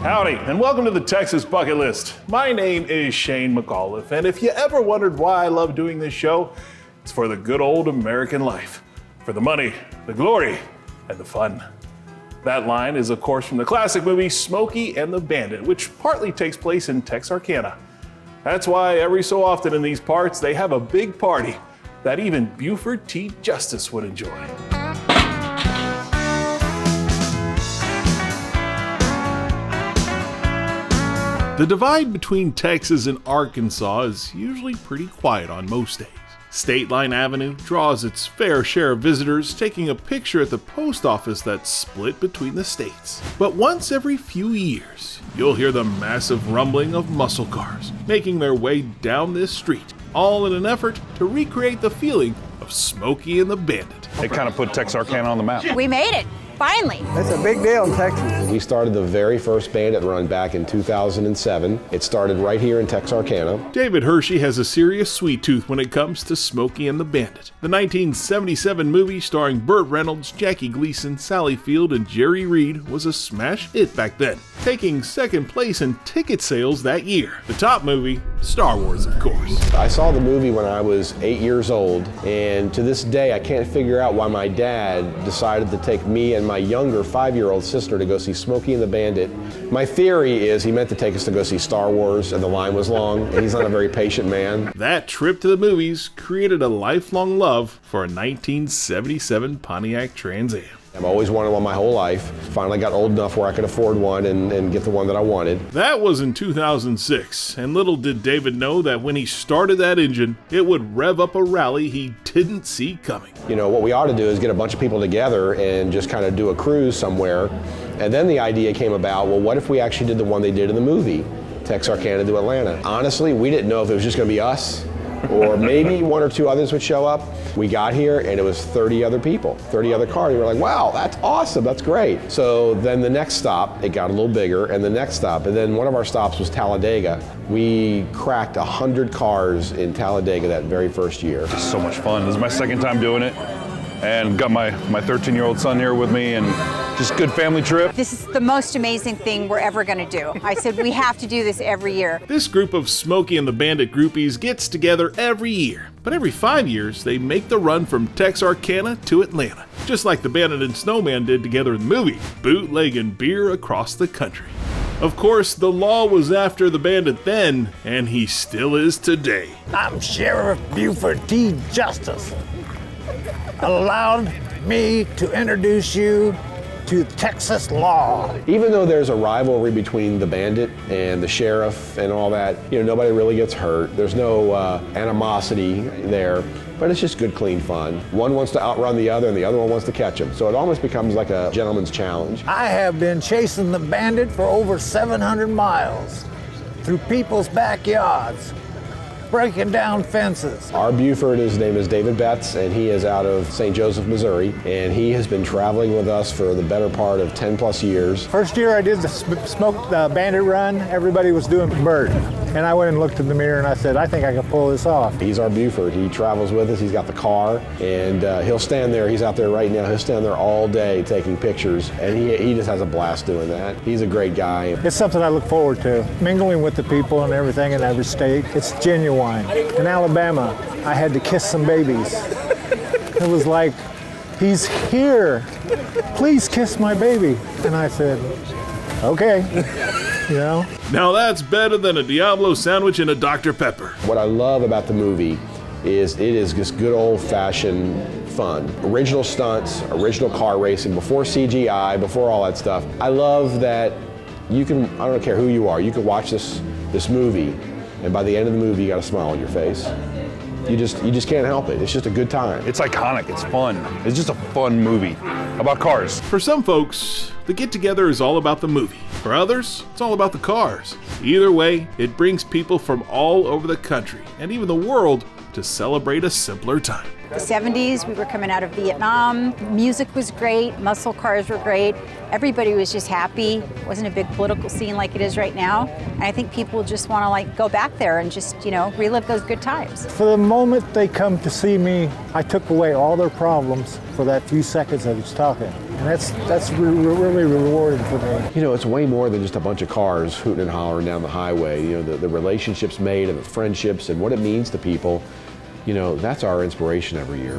Howdy, and welcome to the Texas Bucket List. My name is Shane McAuliffe, and if you ever wondered why I love doing this show, it's for the good old American life. For the money, the glory, and the fun. That line is, of course, from the classic movie Smokey and the Bandit, which partly takes place in Texarkana. That's why every so often in these parts, they have a big party that even Buford T. Justice would enjoy. The divide between Texas and Arkansas is usually pretty quiet on most days. State Line Avenue draws its fair share of visitors taking a picture at the post office that's split between the states. But once every few years, you'll hear the massive rumbling of muscle cars making their way down this street, all in an effort to recreate the feeling of Smokey and the Bandit. It kind of put Texarkana on the map. We made it. Finally. It's a big deal in Texas. We started the very first Bandit run back in 2007. It started right here in Texarkana. David Hershey has a serious sweet tooth when it comes to Smokey and the Bandit. The 1977 movie starring Burt Reynolds, Jackie Gleason, Sally Field, and Jerry Reed was a smash hit back then, taking second place in ticket sales that year. The top movie, Star Wars, of course. I saw the movie when I was 8 years old, and to this day I can't figure out why my dad decided to take me and my younger 5-year-old sister to go see Smokey and the Bandit. My theory is he meant to take us to go see Star Wars, and the line was long, and he's not a very patient man. That trip to the movies created a lifelong love for a 1977 Pontiac Trans Am. I've always wanted one my whole life. Finally got old enough where I could afford one and get the one that I wanted. That was in 2006, and little did David know that when he started that engine, it would rev up a rally he didn't see coming. You know, what we ought to do is get a bunch of people together and just kind of do a cruise somewhere. And then the idea came about, well, what if we actually did the one they did in the movie, Texarkana to Atlanta? Honestly, we didn't know if it was just going to be us or maybe one or two others would show up. We got here and it was 30 other people, 30 other cars. We were like, wow, that's awesome, that's great. So then the next stop, it got a little bigger, and the next stop, and then one of our stops was Talladega. We cracked 100 cars in Talladega that very first year. It's so much fun. This is my second time doing it, and got my 13-year-old son here with me, and just good family trip. This is the most amazing thing we're ever going to do. I said we have to do this every year. This group of Smokey and the Bandit groupies gets together every year, but every 5 years they make the run from Texarkana to Atlanta, just like the Bandit and Snowman did together in the movie, bootlegging beer across the country. Of course, the law was after the Bandit then, and he still is today. I'm Sheriff Buford T. Justice. Allowed me to introduce you to Texas law. Even though there's a rivalry between the Bandit and the sheriff and all that, you know, nobody really gets hurt. There's no animosity there, but it's just good, clean fun. One wants to outrun the other and the other one wants to catch him. So it almost becomes like a gentleman's challenge. I have been chasing the Bandit for over 700 miles through people's backyards, breaking down fences. Our Buford, his name is David Betts, and he is out of St. Joseph, Missouri, and he has been traveling with us for the better part of 10 plus years. First year I did the Bandit run, everybody was doing Burt. And I went and looked in the mirror and I said, I think I can pull this off. He's our Buford. He travels with us. He's got the car, and he'll stand there. He's out there right now. He'll stand there all day taking pictures, and he just has a blast doing that. He's a great guy. It's something I look forward to, mingling with the people and everything in every state. It's genuine. In Alabama, I had to kiss some babies. It was like, he's here. Please kiss my baby. And I said, okay. You know? Now that's better than a Diablo sandwich and a Dr. Pepper. What I love about the movie is it is just good old-fashioned fun. Original stunts, original car racing, before CGI, before all that stuff. I love that you can, I don't care who you are, you can watch this movie, and by the end of the movie you got a smile on your face. You just can't help it. It's just a good time. It's iconic, it's fun. It's just a fun movie about cars. For some folks, the get-together is all about the movie. For others, it's all about the cars. Either way, it brings people from all over the country and even the world to celebrate a simpler time. the 70s. We were coming out of Vietnam. Music was great. Muscle cars were great. Everybody was just happy. It wasn't a big political scene like it is right now. And I think people just want to like go back there and just, you know, relive those good times. For the moment they come to see me, I took away all their problems for that few seconds I was talking. And that's really rewarding for me. You know, it's way more than just a bunch of cars hooting and hollering down the highway. You know, the relationships made and the friendships and what it means to people, you know, that's our inspiration every year.